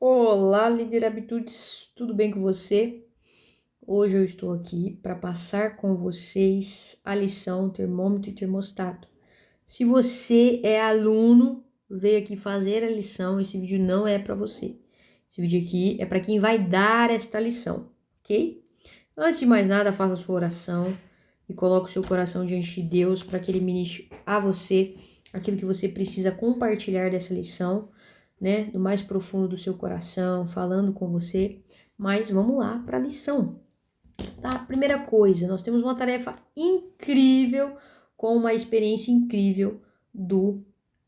Olá, líder Habitudes, tudo bem com você? Hoje eu estou aqui para passar com vocês a lição termômetro e termostato. Se você é aluno, veio aqui fazer a lição, esse vídeo não é para você. Esse vídeo aqui é para quem vai dar esta lição, ok? Antes de mais nada, faça a sua oração e coloque o seu coração diante de Deus para que Ele ministre a você aquilo que você precisa compartilhar dessa lição, né? Do mais profundo do seu coração, falando com você. Mas vamos lá para a lição, tá? Primeira coisa, nós temos uma tarefa incrível com uma experiência incrível do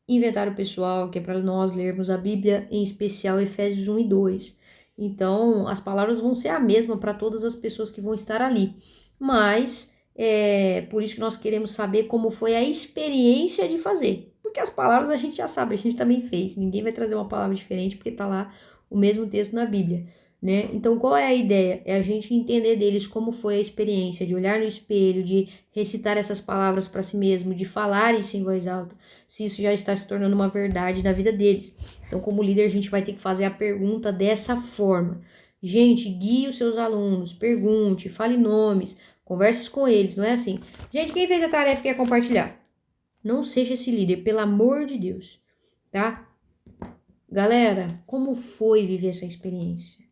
inventário pessoal, que é para nós lermos a Bíblia, em especial Efésios 1 e 2. Então, as palavras vão ser a mesma para todas as pessoas que vão estar ali. Mas, é por isso que nós queremos saber como foi a experiência de fazer. Porque as palavras a gente já sabe, a gente também fez. Ninguém vai trazer uma palavra diferente porque está lá o mesmo texto na Bíblia, né? Então, qual é a ideia? É a gente entender deles como foi a experiência de olhar no espelho, de recitar essas palavras para si mesmo, de falar isso em voz alta, se isso já está se tornando uma verdade na vida deles. Então, como líder, a gente vai ter que fazer a pergunta dessa forma. Gente, guie os seus alunos, pergunte, fale nomes, converse com eles, não é assim? Gente, quem fez a tarefa e quer compartilhar? Não seja esse líder, pelo amor de Deus, tá? Galera, como foi viver essa experiência?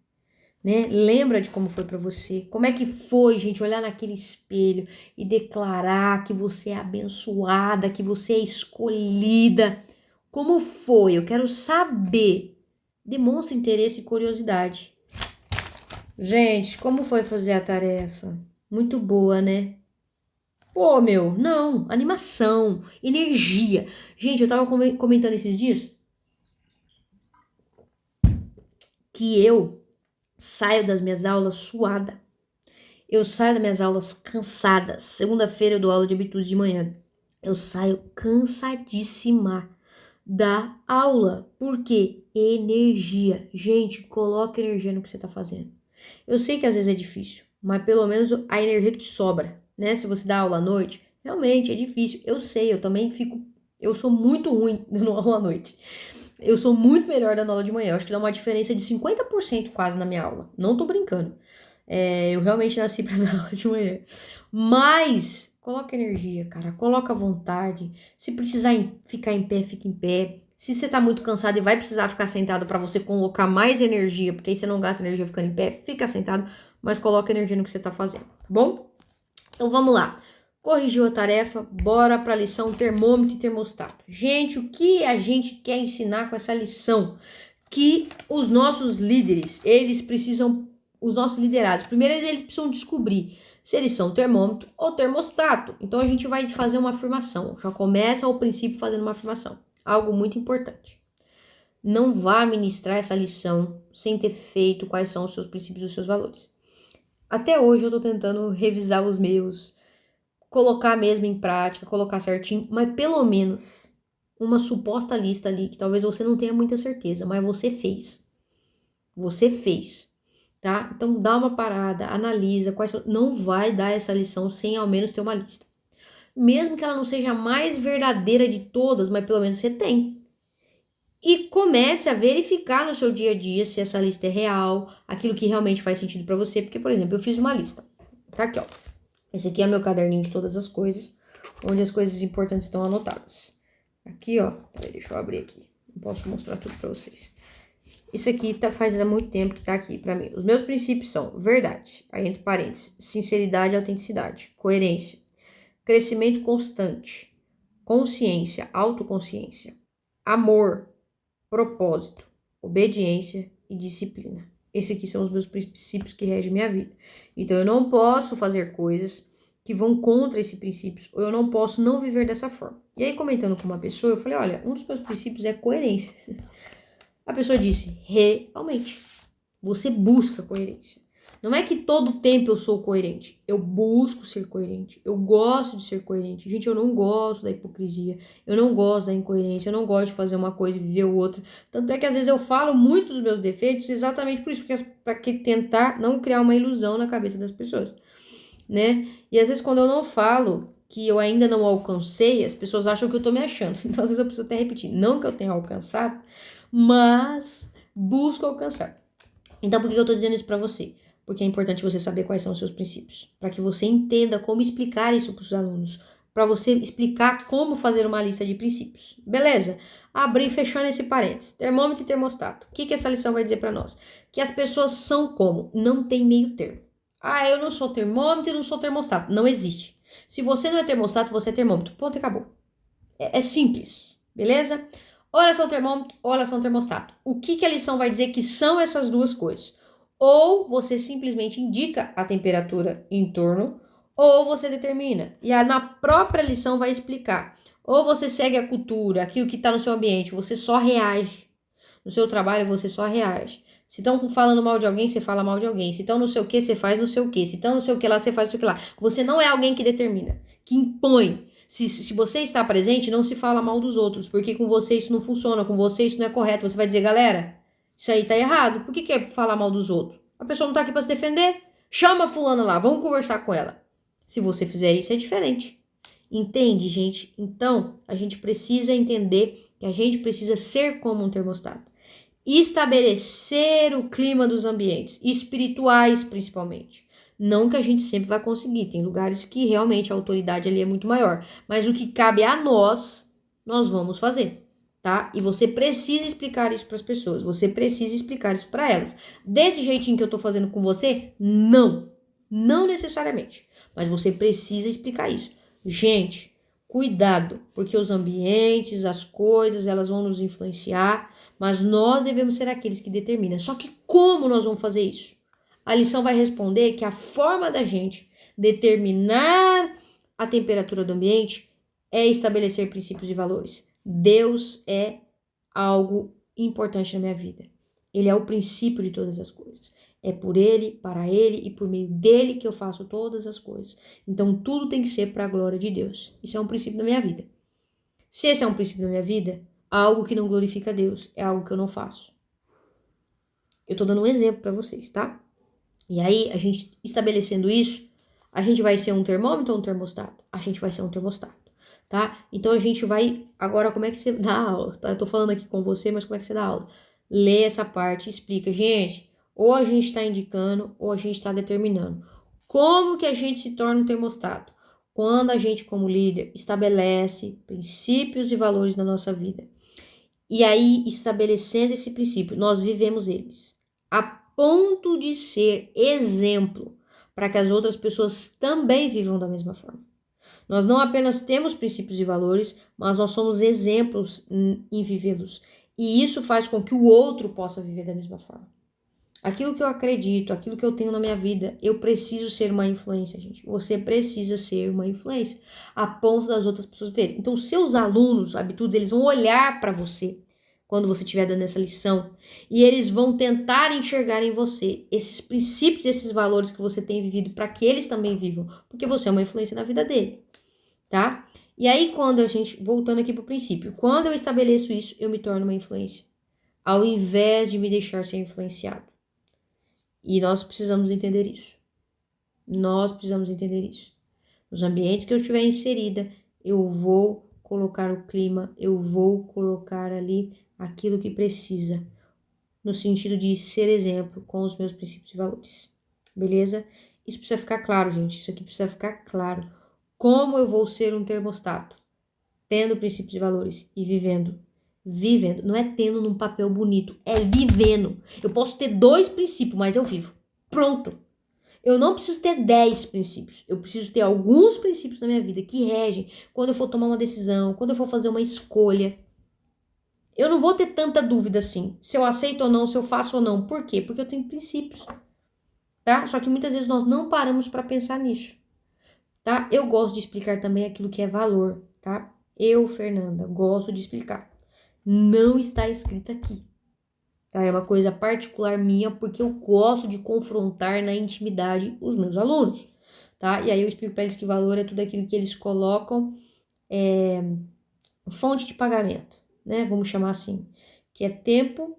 Né? Lembra de como foi para você? Como é que foi, gente, olhar naquele espelho e declarar que você é abençoada, que você é escolhida? Como foi? Eu quero saber. Demonstre interesse e curiosidade. Gente, como foi fazer a tarefa? Muito boa, né? Pô, meu, não, animação, energia. Gente, eu tava comentando esses dias que eu saio das minhas aulas suada. Eu saio das minhas aulas cansadas. Segunda-feira eu dou aula de habitudes de manhã. Eu saio cansadíssima da aula. Por quê? Energia. Gente, coloque energia no que você tá fazendo. Eu sei que às vezes é difícil, mas pelo menos a energia que te sobra, né? Se você dá aula à noite, realmente é difícil. Eu sei, eu também fico. Eu sou muito ruim dando aula à noite. Eu sou muito melhor dando aula de manhã. Eu acho que dá uma diferença de 50% quase na minha aula. Não tô brincando. Eu realmente nasci pra dar aula de manhã. Mas coloca energia, cara. Coloca vontade. Se precisar ficar em pé, fica em pé. Se você tá muito cansado e vai precisar ficar sentado para você colocar mais energia, porque aí você não gasta energia ficando em pé, fica sentado, mas coloca energia no que você tá fazendo, tá bom? Então vamos lá. Corrigiu a tarefa, bora para a lição termômetro e termostato. Gente, o que a gente quer ensinar com essa lição? Que os nossos líderes, eles precisam, os nossos liderados, primeiro eles precisam descobrir se eles são termômetro ou termostato. Então a gente vai fazer uma afirmação. Já começa ao princípio fazendo uma afirmação. Algo muito importante. Não vá ministrar essa lição sem ter feito quais são os seus princípios e os seus valores. Até hoje eu tô tentando revisar os meus, colocar mesmo em prática, colocar certinho, mas pelo menos uma suposta lista ali que talvez você não tenha muita certeza, mas você fez. Você fez, tá? Então dá uma parada, analisa quais são, não vai dar essa lição sem ao menos ter uma lista. Mesmo que ela não seja a mais verdadeira de todas, mas pelo menos você tem. E comece a verificar no seu dia a dia se essa lista é real, aquilo que realmente faz sentido para você, porque por exemplo, eu fiz uma lista. Tá aqui, ó. Esse aqui é meu caderninho de todas as coisas, onde as coisas importantes estão anotadas. Aqui, ó. Peraí, deixa eu abrir aqui. Não posso mostrar tudo pra vocês. Isso aqui faz há muito tempo que tá aqui pra mim. Os meus princípios são verdade, aí entre parênteses, sinceridade e autenticidade, coerência, crescimento constante, consciência, autoconsciência, amor, propósito, obediência e disciplina. Esses aqui são os meus princípios que regem minha vida. Então, eu não posso fazer coisas que vão contra esses princípios, ou eu não posso não viver dessa forma. E aí, comentando com uma pessoa, eu falei, olha, um dos meus princípios é coerência. A pessoa disse, realmente, você busca coerência. Não é que todo tempo eu sou coerente. Eu busco ser coerente. Eu gosto de ser coerente. Gente, eu não gosto da hipocrisia. Eu não gosto da incoerência. Eu não gosto de fazer uma coisa e viver outra. Tanto é que às vezes eu falo muito dos meus defeitos exatamente por isso. Para que tentar não criar uma ilusão na cabeça das pessoas, né? E às vezes quando eu não falo que eu ainda não alcancei, as pessoas acham que eu tô me achando. Então às vezes eu preciso até repetir. Não que eu tenha alcançado, mas busco alcançar. Então, por que eu tô dizendo isso para você? Porque é importante você saber quais são os seus princípios, para que você entenda como explicar isso para os alunos, para você explicar como fazer uma lista de princípios. Beleza? Abrir e fechando esse parênteses. Termômetro e termostato. O que essa lição vai dizer para nós? Que as pessoas são como? Não tem meio termo. Ah, eu não sou termômetro e não sou termostato. Não existe. Se você não é termostato, você é termômetro. Ponto e acabou. É simples, beleza? Oração termômetro, oração termostato. O que a lição vai dizer que são essas duas coisas? Ou você simplesmente indica a temperatura em torno, ou você determina. E na própria lição vai explicar. Ou você segue a cultura, aquilo que está no seu ambiente, você só reage. No seu trabalho, você só reage. Se estão falando mal de alguém, você fala mal de alguém. Se estão não sei o que, você faz não sei o que. Se estão não sei o que lá, você faz não sei o que lá. Você não é alguém que determina, que impõe. Se você está presente, não se fala mal dos outros, porque com você isso não funciona, com você isso não é correto. Você vai dizer, galera, isso aí tá errado. Por que é falar mal dos outros? A pessoa não tá aqui para se defender? Chama a fulana lá, vamos conversar com ela. Se você fizer isso, é diferente. Entende, gente? Então, a gente precisa entender que a gente precisa ser como um termostato. Estabelecer o clima dos ambientes, espirituais principalmente. Não que a gente sempre vai conseguir, tem lugares que realmente a autoridade ali é muito maior, mas o que cabe a nós, nós vamos fazer, tá? E você precisa explicar isso para as pessoas, você precisa explicar isso para elas. Desse jeitinho que eu tô fazendo com você, não necessariamente, mas você precisa explicar isso. Gente, cuidado, porque os ambientes, as coisas, elas vão nos influenciar, mas nós devemos ser aqueles que determinam. Só que como nós vamos fazer isso? A lição vai responder que a forma da gente determinar a temperatura do ambiente é estabelecer princípios e valores. Deus é algo importante na minha vida. Ele é o princípio de todas as coisas. É por ele, para ele e por meio dele que eu faço todas as coisas. Então tudo tem que ser para a glória de Deus. Isso é um princípio da minha vida. Se esse é um princípio da minha vida, algo que não glorifica a Deus é algo que eu não faço. Eu tô dando um exemplo para vocês, tá? E aí, a gente estabelecendo isso, a gente vai ser um termômetro ou um termostato? A gente vai ser um termostato, tá? Então, a gente vai... Agora, como é que você dá aula? Tá? Eu tô falando aqui com você, mas como é que você dá aula? Lê essa parte e explica. Gente, ou a gente tá indicando, ou a gente tá determinando. Como que a gente se torna um termostato? Quando a gente, como líder, estabelece princípios e valores na nossa vida. E aí, estabelecendo esse princípio, nós vivemos eles. A ponto de ser exemplo para que as outras pessoas também vivam da mesma forma. Nós não apenas temos princípios e valores, mas nós somos exemplos em vivê-los. E isso faz com que o outro possa viver da mesma forma. Aquilo que eu acredito, aquilo que eu tenho na minha vida, eu preciso ser uma influência, gente. Você precisa ser uma influência a ponto das outras pessoas verem. Então, seus alunos, habitudes, eles vão olhar para você quando você estiver dando essa lição e eles vão tentar enxergar em você esses princípios, esses valores que você tem vivido para que eles também vivam, porque você é uma influência na vida dele, tá? E aí, quando a gente, voltando aqui pro princípio, quando eu estabeleço isso, eu me torno uma influência, ao invés de me deixar ser influenciado. E nós precisamos entender isso. Nós precisamos entender isso. Nos ambientes que eu estiver inserida, eu vou colocar o clima, eu vou colocar ali aquilo que precisa, no sentido de ser exemplo com os meus princípios e valores. Beleza? Isso precisa ficar claro, gente. Isso aqui precisa ficar claro. Como eu vou ser um termostato? Tendo princípios e valores e vivendo. Vivendo. Não é tendo num papel bonito, é vivendo. Eu posso ter 2 princípios, mas eu vivo. Pronto. Eu não preciso ter 10 princípios. Eu preciso ter alguns princípios na minha vida que regem quando eu for tomar uma decisão, quando eu for fazer uma escolha. Eu não vou ter tanta dúvida assim, se eu aceito ou não, se eu faço ou não. Por quê? Porque eu tenho princípios, tá? Só que muitas vezes nós não paramos para pensar nisso, tá? Eu gosto de explicar também aquilo que é valor, tá? Eu, Fernanda, gosto de explicar. Não está escrito aqui, tá? É uma coisa particular minha, porque eu gosto de confrontar na intimidade os meus alunos, tá? E aí eu explico para eles que valor é tudo aquilo que eles colocam, fonte de pagamento, né? Vamos chamar assim, que é tempo,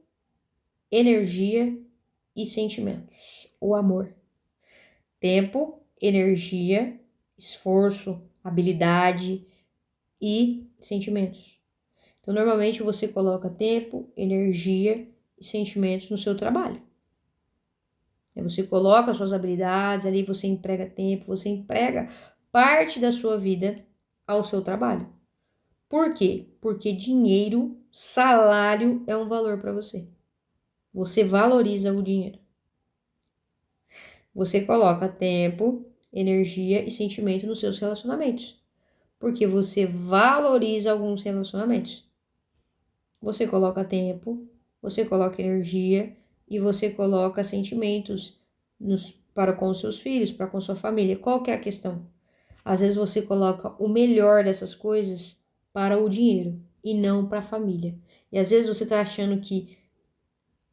energia e sentimentos, ou amor. Tempo, energia, esforço, habilidade e sentimentos. Então, normalmente você coloca tempo, energia e sentimentos no seu trabalho. Aí você coloca suas habilidades, ali você emprega tempo, você emprega parte da sua vida ao seu trabalho. Por quê? Porque dinheiro, salário é um valor para você. Você valoriza o dinheiro. Você coloca tempo, energia e sentimento nos seus relacionamentos. Porque você valoriza alguns relacionamentos. Você coloca tempo, você coloca energia e você coloca sentimentos para com os seus filhos, para com sua família. Qual que é a questão? Às vezes você coloca o melhor dessas coisas para o dinheiro e não para a família. E às vezes você está achando que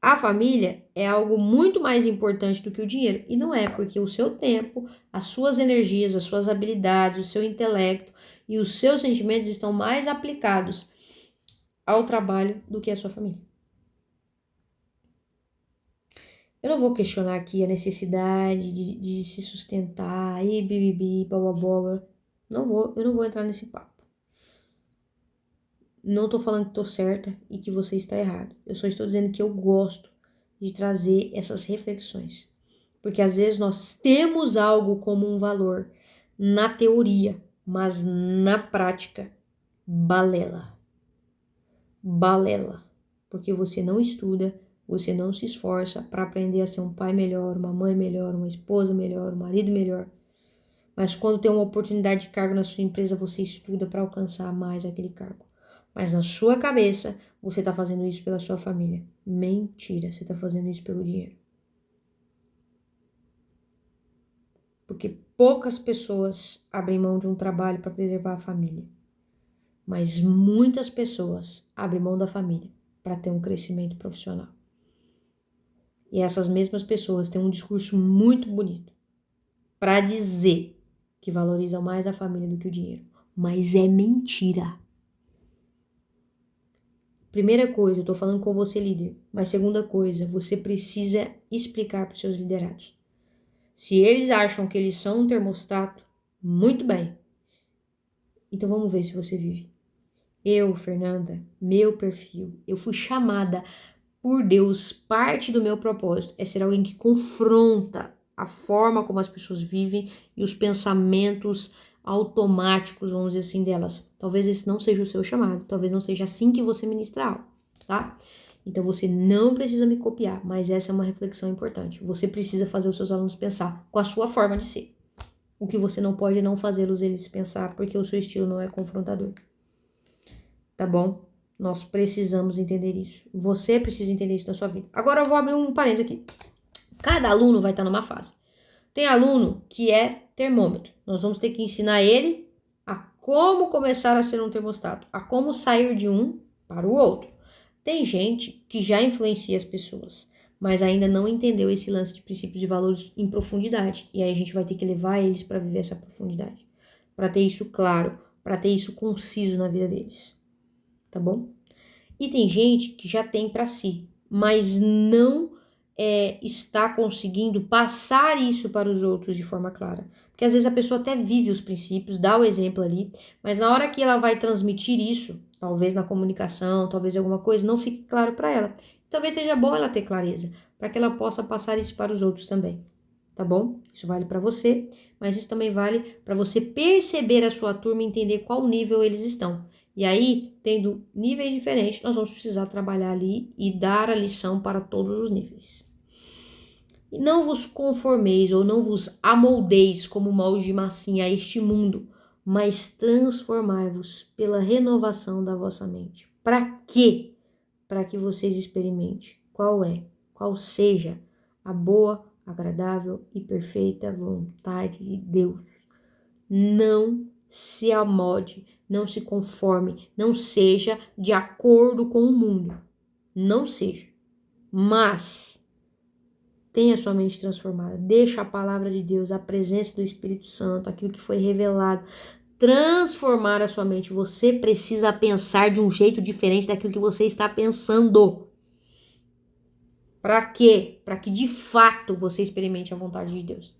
a família é algo muito mais importante do que o dinheiro. E não é, porque o seu tempo, as suas energias, as suas habilidades, o seu intelecto e os seus sentimentos estão mais aplicados ao trabalho do que a sua família. Eu não vou questionar aqui a necessidade de se sustentar, e bibibi, bababó. Eu não vou entrar nesse papo. Não tô falando que tô certa e que você está errado. Eu só estou dizendo que eu gosto de trazer essas reflexões. Porque às vezes nós temos algo como um valor na teoria, mas na prática, balela. Balela. Porque você não estuda, você não se esforça para aprender a ser um pai melhor, uma mãe melhor, uma esposa melhor, um marido melhor. Mas quando tem uma oportunidade de cargo na sua empresa, você estuda para alcançar mais aquele cargo. Mas na sua cabeça, você está fazendo isso pela sua família. Mentira, você está fazendo isso pelo dinheiro. Porque poucas pessoas abrem mão de um trabalho para preservar a família. Mas muitas pessoas abrem mão da família para ter um crescimento profissional. E essas mesmas pessoas têm um discurso muito bonito para dizer que valorizam mais a família do que o dinheiro. Mas é mentira. Primeira coisa, eu tô falando com você, líder. Mas segunda coisa, você precisa explicar para os seus liderados. Se eles acham que eles são um termostato, muito bem. Então vamos ver se você vive. Eu, Fernanda, meu perfil, eu fui chamada por Deus, parte do meu propósito é ser alguém que confronta a forma como as pessoas vivem e os pensamentos automáticos, vamos dizer assim, delas. Talvez esse não seja o seu chamado, talvez não seja assim que você ministra algo, tá? Então você não precisa me copiar, mas essa é uma reflexão importante. Você precisa fazer os seus alunos pensar com a sua forma de ser. O que você não pode é não fazê-los eles pensar, porque o seu estilo não é confrontador. Tá bom? Nós precisamos entender isso. Você precisa entender isso na sua vida. Agora eu vou abrir um parênteses aqui. Cada aluno vai estar numa fase. Tem aluno que é termômetro. Nós vamos ter que ensinar ele a como começar a ser um termostato, a como sair de um para o outro. Tem gente que já influencia as pessoas, mas ainda não entendeu esse lance de princípios e valores em profundidade. E aí a gente vai ter que levar eles para viver essa profundidade, para ter isso claro, para ter isso conciso na vida deles. Tá bom? E tem gente que já tem para si, mas não está conseguindo passar isso para os outros de forma clara. Porque às vezes a pessoa até vive os princípios, dá o exemplo ali, mas na hora que ela vai transmitir isso, talvez na comunicação, talvez em alguma coisa, não fique claro para ela. Talvez seja bom ela ter clareza, para que ela possa passar isso para os outros também. Tá bom? Isso vale para você, mas isso também vale para você perceber a sua turma e entender qual nível eles estão. E aí, tendo níveis diferentes, nós vamos precisar trabalhar ali e dar a lição para todos os níveis. E não vos conformeis ou não vos amoldeis como molde de massinha a este mundo, mas transformai-vos pela renovação da vossa mente. Para quê? Para que vocês experimentem qual seja a boa, agradável e perfeita vontade de Deus. Não se amolde, não se conforme, não seja de acordo com o mundo. Não seja. Mas tenha sua mente transformada. Deixa a palavra de Deus, a presença do Espírito Santo, aquilo que foi revelado, transformar a sua mente. Você precisa pensar de um jeito diferente daquilo que você está pensando. Para quê? Para que de fato você experimente a vontade de Deus.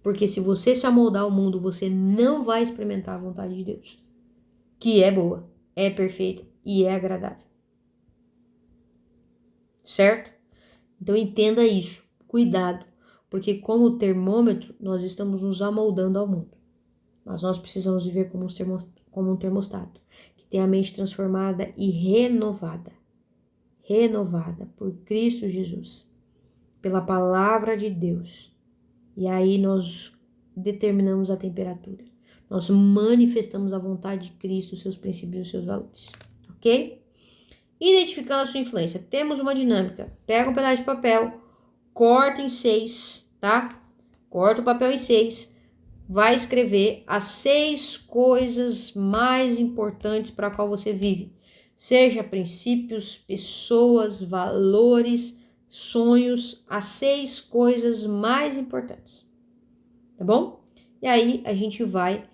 Porque se você se amoldar ao mundo, você não vai experimentar a vontade de Deus, que é boa, é perfeita e é agradável. certo? Então entenda isso, cuidado, porque como termômetro nós estamos nos amoldando ao mundo, mas nós precisamos viver como um termostato, que tem a mente transformada e renovada por Cristo Jesus, pela palavra de Deus. E aí nós determinamos a temperatura. Nós manifestamos a vontade de Cristo, os seus princípios e os seus valores. Ok? Identificando a sua influência. Temos uma dinâmica. Pega um pedaço de papel, corta em 6, tá? Corta o papel em 6. Vai escrever as 6 coisas mais importantes para a qual você vive. Seja princípios, pessoas, valores, sonhos, as 6 coisas mais importantes. Tá bom? E aí a gente vai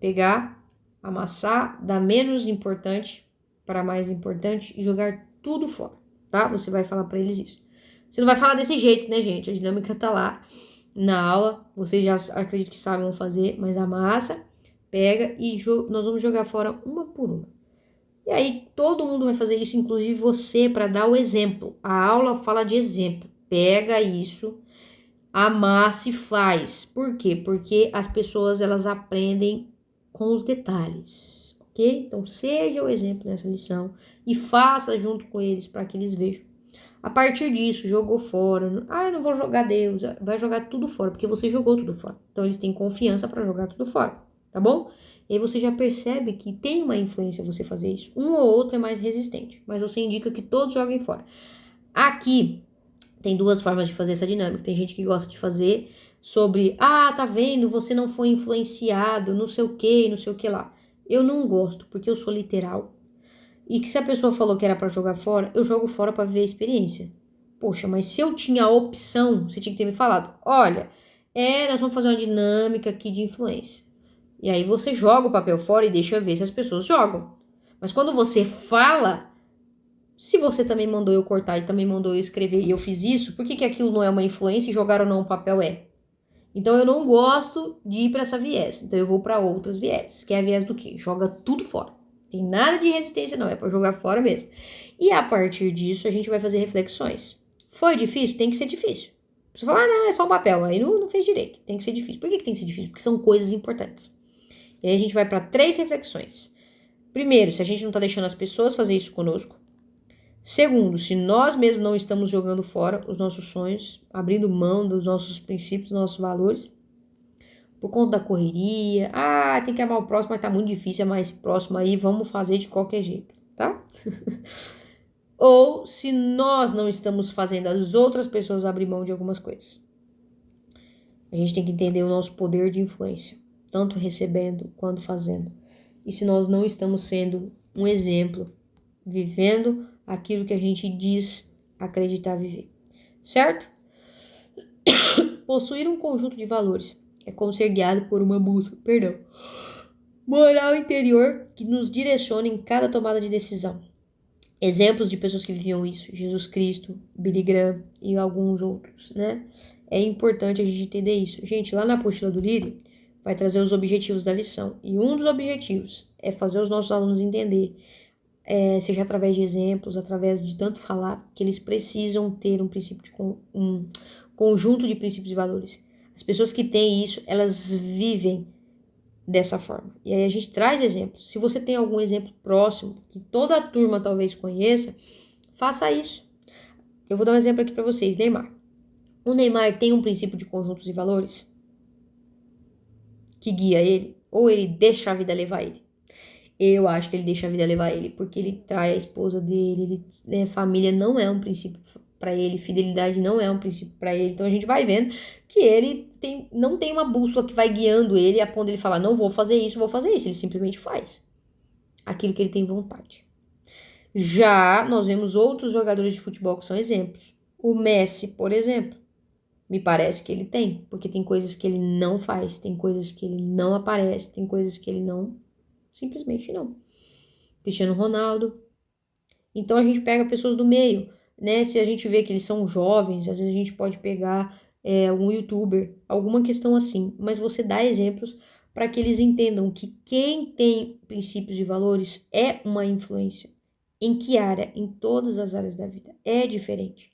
pegar, amassar, da menos importante para mais importante e jogar tudo fora, tá? Você vai falar para eles isso. Você não vai falar desse jeito, né, gente? A dinâmica tá lá na aula, vocês já acredito que sabem fazer, mas amassa, pega e nós vamos jogar fora uma por uma. E aí todo mundo vai fazer isso, inclusive você, para dar o exemplo. A aula fala de exemplo. Pega isso, amassa e faz. Por quê? Porque as pessoas, elas aprendem com os detalhes, ok? Então seja o exemplo nessa lição e faça junto com eles para que eles vejam. A partir disso, jogou fora. Ah, eu não vou jogar Deus. Vai jogar tudo fora, porque você jogou tudo fora. Então eles têm confiança para jogar tudo fora, tá bom? E aí você já percebe que tem uma influência você fazer isso. Um ou outro é mais resistente, mas você indica que todos joguem fora. Aqui tem 2 formas de fazer essa dinâmica. Tem gente que gosta de fazer sobre, tá vendo, você não foi influenciado, não sei o que lá. Eu não gosto, porque eu sou literal. E que se a pessoa falou que era para jogar fora, eu jogo fora para viver a experiência. Poxa, mas se eu tinha a opção, você tinha que ter me falado, olha, nós vamos fazer uma dinâmica aqui de influência. E aí você joga o papel fora e deixa ver se as pessoas jogam. Mas quando você fala, se você também mandou eu cortar e também mandou eu escrever e eu fiz isso, por que aquilo não é uma influência e jogar ou não o papel é? Então eu não gosto de ir para essa viés. Então eu vou para outras viés. Que é a viés do quê? Joga tudo fora. Tem nada de resistência não, é para jogar fora mesmo. E a partir disso a gente vai fazer reflexões. Foi difícil? Tem que ser difícil. Você fala, não, é só um papel. Aí não fez direito. Tem que ser difícil. Por que tem que ser difícil? Porque são coisas importantes. E aí a gente vai para 3 reflexões. Primeiro, se a gente não tá deixando as pessoas fazer isso conosco. Segundo, se nós mesmos não estamos jogando fora os nossos sonhos, abrindo mão dos nossos princípios, dos nossos valores, por conta da correria, tem que amar o próximo, mas tá muito difícil amar esse próximo aí, vamos fazer de qualquer jeito, tá? Ou se nós não estamos fazendo as outras pessoas abrir mão de algumas coisas. A gente tem que entender o nosso poder de influência, tanto recebendo quanto fazendo. E se nós não estamos sendo um exemplo, vivendo aquilo que a gente diz acreditar viver, certo? Possuir um conjunto de valores é como ser guiado por uma moral interior que nos direciona em cada tomada de decisão. Exemplos de pessoas que viviam isso, Jesus Cristo, Billy Graham e alguns outros, né? É importante a gente entender isso. Gente, lá na apostila do líder vai trazer os objetivos da lição. E um dos objetivos é fazer os nossos alunos entender, seja através de exemplos, através de tanto falar, que eles precisam ter um conjunto de princípios e valores. As pessoas que têm isso, elas vivem dessa forma. E aí a gente traz exemplos. Se você tem algum exemplo próximo, que toda a turma talvez conheça, faça isso. Eu vou dar um exemplo aqui para vocês. Neymar. O Neymar tem um princípio de conjuntos e valores que guia ele, ou ele deixa a vida levar ele? Eu acho que ele deixa a vida levar ele, porque ele trai a esposa dele, família não é um princípio para ele, fidelidade não é um princípio para ele. Então a gente vai vendo que ele não tem uma bússola que vai guiando ele a ponto de ele falar, não vou fazer isso, vou fazer isso. Ele simplesmente faz aquilo que ele tem vontade. Já nós vemos outros jogadores de futebol que são exemplos. O Messi, por exemplo, me parece que ele tem, porque tem coisas que ele não faz, tem coisas que ele não aparece, tem coisas que ele não, simplesmente não. Cristiano Ronaldo. Então a gente pega pessoas do meio, né? Se a gente vê que eles são jovens, às vezes a gente pode pegar algum youtuber, alguma questão assim, mas você dá exemplos para que eles entendam que quem tem princípios e valores é uma influência Em que área? Em todas as áreas da vida. É diferente.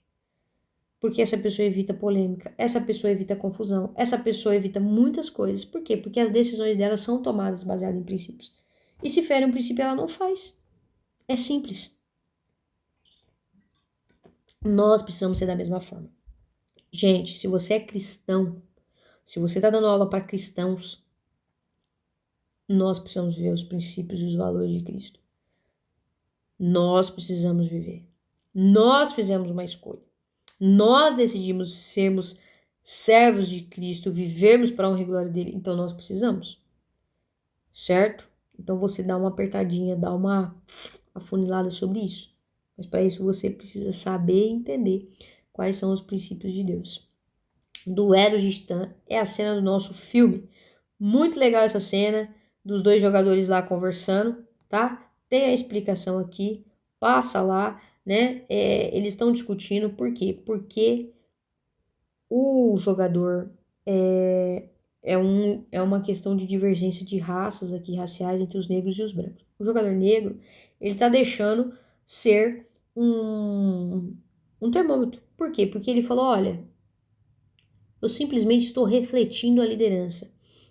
Porque essa pessoa evita polêmica, essa pessoa evita confusão, essa pessoa evita muitas coisas. Por quê? Porque as decisões dela são tomadas baseadas em princípios. E se fere um princípio, ela não faz. É simples. Nós precisamos ser da mesma forma. Gente, se você é cristão, se você está dando aula para cristãos, nós precisamos viver os princípios e os valores de Cristo. Nós precisamos viver. Nós fizemos uma escolha. Nós decidimos sermos servos de Cristo, vivermos para a honra e glória dele. Então nós precisamos. Certo? Então você dá uma apertadinha, dá uma afunilada sobre isso. Mas para isso você precisa saber e entender quais são os princípios de Deus. Duelo de Titã é a cena do nosso filme. Muito legal essa cena dos dois jogadores lá conversando, tá? Tem a explicação aqui, passa lá, né? Eles estão discutindo por quê? Porque o jogador é uma questão de divergência de raças aqui, raciais, entre os negros e os brancos. O jogador negro, ele tá deixando ser um termômetro. Por quê? Porque ele falou, olha, eu simplesmente estou refletindo a liderança.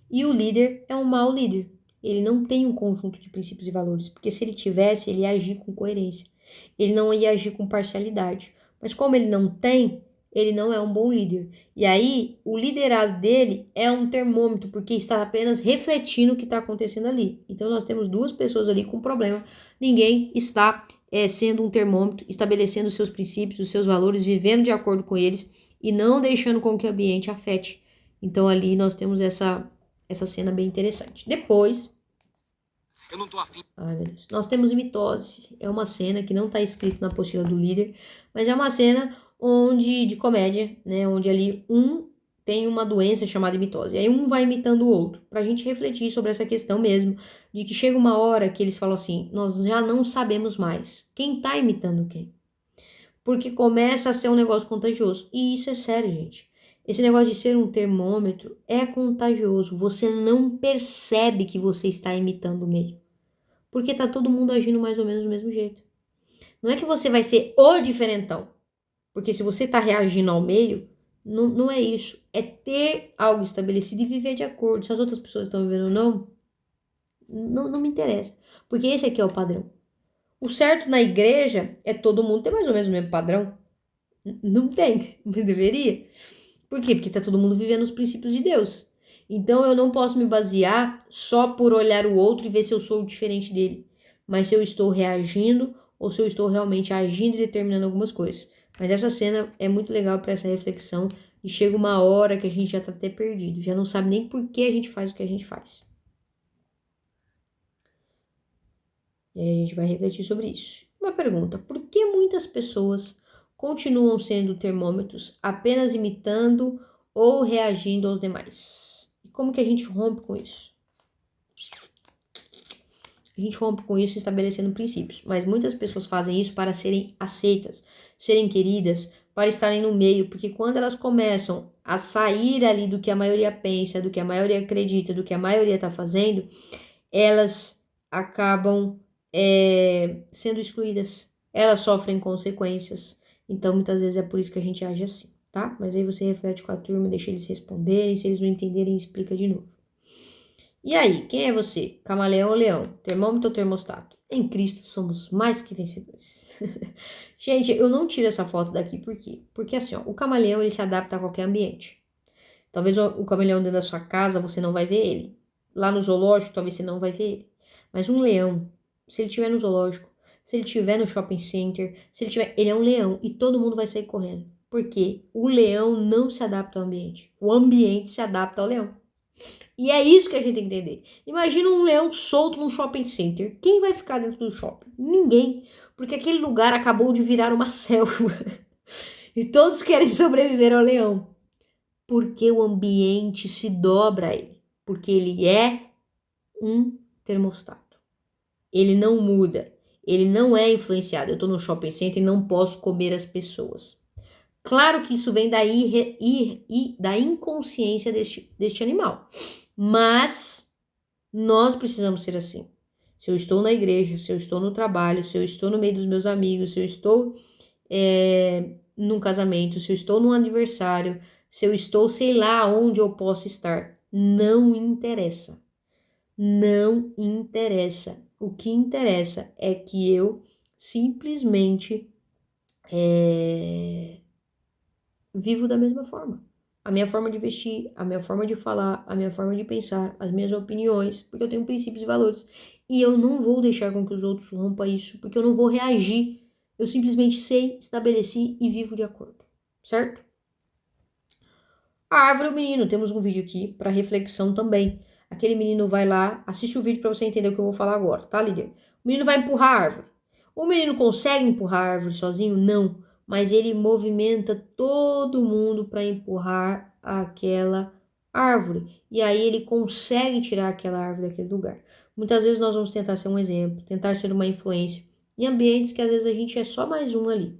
E o líder é um mau líder. Ele não tem um conjunto de princípios e valores, porque se ele tivesse, ele ia agir com coerência. Ele não ia agir com parcialidade. Mas como ele não tem, ele não é um bom líder. E aí, o liderado dele é um termômetro, porque está apenas refletindo o que está acontecendo ali. Então, nós temos duas pessoas ali com problema. Ninguém está sendo um termômetro, estabelecendo os seus princípios, os seus valores, vivendo de acordo com eles e não deixando com que o ambiente afete. Então, ali nós temos essa cena bem interessante. Depois, eu não tô afim. Ai, meu Deus. Nós temos mitose. É uma cena que não está escrito na apostila do líder, mas é uma cena de comédia, né? Onde ali um tem uma doença chamada mitose. E aí um vai imitando o outro. Pra gente refletir sobre essa questão mesmo, de que chega uma hora que eles falam assim, nós já não sabemos mais quem tá imitando quem. Porque começa a ser um negócio contagioso. E isso é sério, gente. Esse negócio de ser um termômetro é contagioso. Você não percebe que você está imitando o meio. Porque tá todo mundo agindo mais ou menos do mesmo jeito. Não é que você vai ser o diferentão. Porque se você tá reagindo ao meio, não é isso. É ter algo estabelecido e viver de acordo. Se as outras pessoas estão vivendo ou não me interessa. Porque esse aqui é o padrão. O certo na igreja é todo mundo ter mais ou menos o mesmo padrão. Não tem, mas deveria. Por quê? Porque tá todo mundo vivendo os princípios de Deus. Então eu não posso me basear só por olhar o outro e ver se eu sou diferente dele, mas se eu estou reagindo ou se eu estou realmente agindo e determinando algumas coisas. Mas essa cena é muito legal para essa reflexão e chega uma hora que a gente já tá até perdido, já não sabe nem por que a gente faz o que a gente faz. E aí a gente vai refletir sobre isso. Uma pergunta: por que muitas pessoas continuam sendo termômetros, apenas imitando ou reagindo aos demais? E como que a gente rompe com isso? A gente rompe com isso estabelecendo princípios, mas muitas pessoas fazem isso para serem aceitas, serem queridas, para estarem no meio, porque quando elas começam a sair ali do que a maioria pensa, do que a maioria acredita, do que a maioria está fazendo, elas acabam sendo excluídas, elas sofrem consequências. Então, muitas vezes é por isso que a gente age assim, tá? Mas aí você reflete com a turma, deixa eles responderem, se eles não entenderem, explica de novo. E aí, quem é você? Camaleão ou leão? Termômetro ou termostato? Em Cristo somos mais que vencedores. Gente, eu não tiro essa foto daqui, por quê? Porque assim, ó, o camaleão ele se adapta a qualquer ambiente. Talvez o camaleão dentro da sua casa você não vai ver ele. Lá no zoológico, talvez você não vai ver ele. Mas um leão, se ele estiver no zoológico, se ele estiver no shopping center, ele é um leão e todo mundo vai sair correndo. Por quê? O leão não se adapta ao ambiente. O ambiente se adapta ao leão. E é isso que a gente tem que entender. Imagina um leão solto num shopping center. Quem vai ficar dentro do shopping? Ninguém. Porque aquele lugar acabou de virar uma selva. E todos querem sobreviver ao leão. Porque o ambiente se dobra a ele. Porque ele é um termostato. Ele não muda. Ele não é influenciado. Eu tô no shopping center e não posso comer as pessoas. Claro que isso vem da inconsciência deste animal. Mas nós precisamos ser assim. se eu estou na igreja, se eu estou no trabalho, se eu estou no meio dos meus amigos, se eu estou num casamento, se eu estou num aniversário, se eu estou, sei lá, onde eu posso estar. Não interessa. Não interessa. O que interessa é que eu simplesmente vivo da mesma forma. A minha forma de vestir, a minha forma de falar, a minha forma de pensar, as minhas opiniões, porque eu tenho princípios e valores. E eu não vou deixar com que os outros rompam isso, porque eu não vou reagir. Eu simplesmente sei, estabeleci e vivo de acordo. Certo? A árvore e o menino, temos um vídeo aqui para reflexão também. Aquele menino vai lá, assiste o vídeo para você entender o que eu vou falar agora, tá, líder? O menino vai empurrar a árvore. O menino consegue empurrar a árvore sozinho? Não, mas ele movimenta todo mundo para empurrar aquela árvore. E aí ele consegue tirar aquela árvore daquele lugar. Muitas vezes nós vamos tentar ser um exemplo, tentar ser uma influência em ambientes que às vezes a gente é só mais um ali.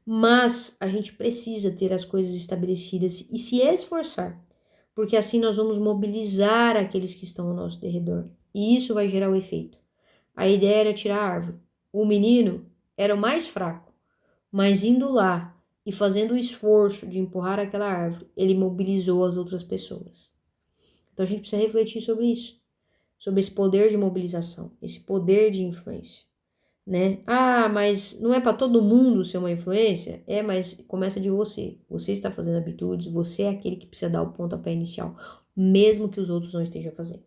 Mas a gente precisa ter as coisas estabelecidas e se esforçar, porque assim nós vamos mobilizar aqueles que estão ao nosso derredor. E isso vai gerar o efeito. A ideia era tirar a árvore. O menino era o mais fraco, mas indo lá e fazendo o esforço de empurrar aquela árvore, ele mobilizou as outras pessoas. Então a gente precisa refletir sobre isso, sobre esse poder de mobilização, esse poder de influência. Né? Ah, mas não é para todo mundo ser uma influência? É, mas começa de você. Você está fazendo habitudes, você é aquele que precisa dar o pontapé inicial, mesmo que os outros não estejam fazendo.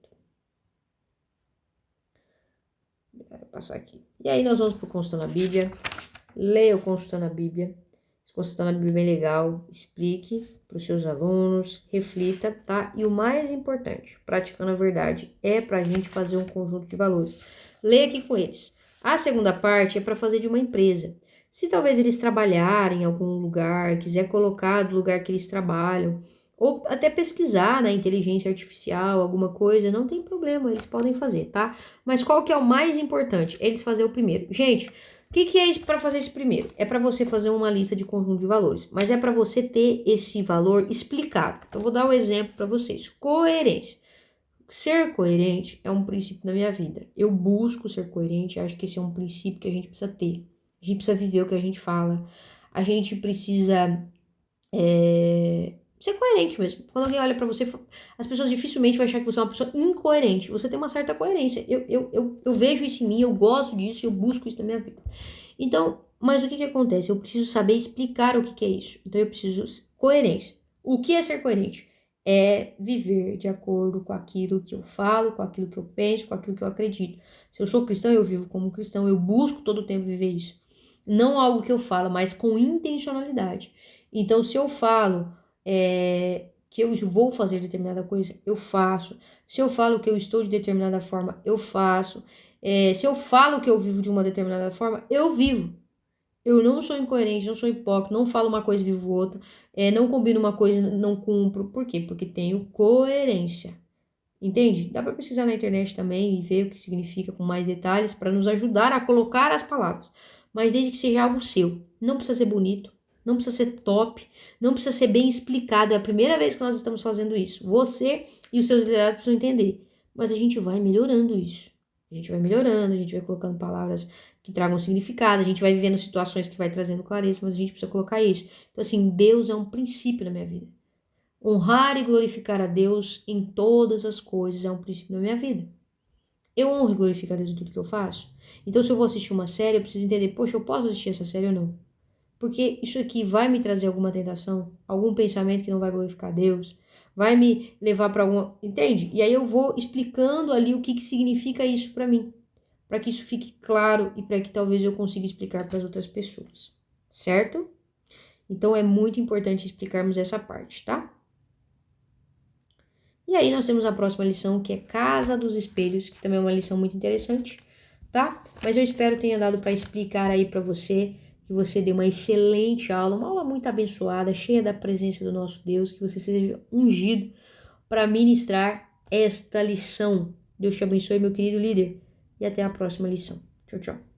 Vou passar aqui. E aí nós vamos para o Consultando a Bíblia. Leia o Consultando a Bíblia. Esse Consultando a Bíblia é bem legal. Explique para os seus alunos, reflita, tá? E o mais importante, praticando a verdade, é para a gente fazer um conjunto de valores. Leia aqui com eles. A segunda parte é para fazer de uma empresa. Se talvez eles trabalharem em algum lugar, quiser colocar do lugar que eles trabalham, ou até pesquisar na inteligência artificial, alguma coisa, não tem problema, eles podem fazer, tá? Mas qual que é o mais importante? Eles fazer o primeiro. Gente, o que é isso para fazer esse primeiro? É para você fazer uma lista de conjunto de valores, mas é para você ter esse valor explicado. Eu vou dar um exemplo para vocês. Coerência. Ser coerente é um princípio da minha vida. Eu busco ser coerente, acho que esse é um princípio que a gente precisa ter. A gente precisa viver o que a gente fala. A gente precisa ser coerente mesmo. Quando alguém olha pra você, as pessoas dificilmente vão achar que você é uma pessoa incoerente. Você tem uma certa coerência. Eu vejo isso em mim, eu gosto disso, eu busco isso na minha vida. Então, mas o que acontece? Eu preciso saber explicar o que é isso. Então, eu preciso coerência. O que é ser coerente? É viver de acordo com aquilo que eu falo, com aquilo que eu penso, com aquilo que eu acredito. Se eu sou cristão, eu vivo como cristão, eu busco todo o tempo viver isso. Não algo que eu falo, mas com intencionalidade. Então, se eu falo que eu vou fazer determinada coisa, eu faço. Se eu falo que eu estou de determinada forma, eu faço. Se eu falo que eu vivo de uma determinada forma, eu vivo. Eu não sou incoerente, não sou hipócrita, não falo uma coisa e vivo outra, não combino uma coisa e não cumpro. Por quê? Porque tenho coerência. Entende? Dá para pesquisar na internet também e ver o que significa com mais detalhes para nos ajudar a colocar as palavras. Mas desde que seja algo seu. Não precisa ser bonito, não precisa ser top, não precisa ser bem explicado. É a primeira vez que nós estamos fazendo isso. Você e os seus liderados precisam entender. Mas a gente vai melhorando isso. A gente vai melhorando, a gente vai colocando palavras que tragam significado, a gente vai vivendo situações que vai trazendo clareza, mas a gente precisa colocar isso. Então, assim, Deus é um princípio na minha vida. Honrar e glorificar a Deus em todas as coisas é um princípio na minha vida. Eu honro e glorifico a Deus em tudo que eu faço. Então, se eu vou assistir uma série, eu preciso entender, poxa, eu posso assistir essa série ou não? Porque isso aqui vai me trazer alguma tentação, algum pensamento que não vai glorificar a Deus, vai me levar para alguma... Entende? E aí eu vou explicando ali o que significa isso para mim, para que isso fique claro e para que talvez eu consiga explicar para as outras pessoas, certo? Então é muito importante explicarmos essa parte, tá? E aí nós temos a próxima lição, que é Casa dos Espelhos, que também é uma lição muito interessante, tá? Mas eu espero tenha dado para explicar aí para você, que você dê uma excelente aula, uma aula muito abençoada, cheia da presença do nosso Deus, que você seja ungido para ministrar esta lição. Deus te abençoe, meu querido líder, e até a próxima lição. Tchau, tchau.